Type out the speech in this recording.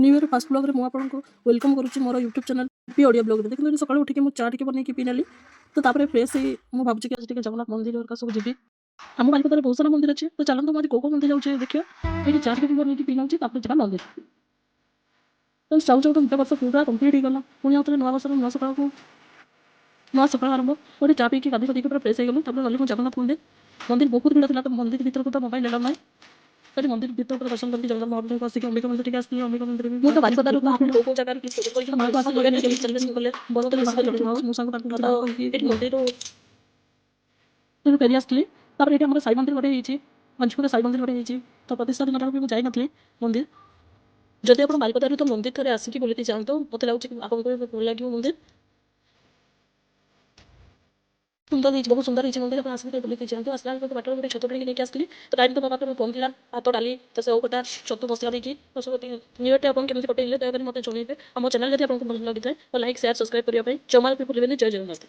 New year fast blog में आपको welcome करुच्ची मोर यूट्यूब चैनल पी ऑडियो ब्लॉग में। देखिए सकाल उठिक मुझे चा टी बनई पी नेली तो तापर फ्रेश मुझे भावुँ कि आज जगन्नाथ मंदिर का सब जी आम बारिपदार बहुत सारा मंदिर अच्छे तो चलते मुझे कौ मंदिर जाऊँ देखिए ये चा टी बनई पी नौ जा मंदिर तो चाहूँ चाहूँ तो नूत वर्ष पूरा कम्प्लीट होगा पुणी आउे नुआ वर्ष नुआ सकाल को नुआ सकाल आरंभ गोटे चा पीकी गाधी पूरा फ्रेश हो गलु गली जगन्नाथ मंदिर मंदिर बहुत भीड़ था तो मंदिर भर को तो मोबाइल एलाउ ना कहीं मंदिर भर को दर्शन करके जगन्नाथ महाप्रभु को आसिक अंबिका मंदिर आसती अंबिका मंदिर मुझे बारिपदार कौ जगह सेलिब्रेशन कले बहुत मंदिर फेरी आसती ये साई मंदिर गोटे होती पंचकुला साई मंदिर गोटे तो प्रतिष्ठा दिन भी मुझे जाई मंदिर जदि आप बारिपदार तो मंदिर थे आसिक बुलती जातु मत लगे आपको लगे मंदिर सुंदर बहुत सुंदर मंदिर आसिक बुलती जातु आसला बाट गोटे छत पड़ी नहीं आसती तो टाइम तो मो पाखे फोन था भात डाली तो से कटा छतु बसिया देखिए न्यू इयर आप केमी कटेले दयाकोरी मत जनइबे और मो चैनल जब आपको भल लगी है तो लाइक शेयर सब्सक्राइब करने जमाल भी भूलें जय जगन्नाथ।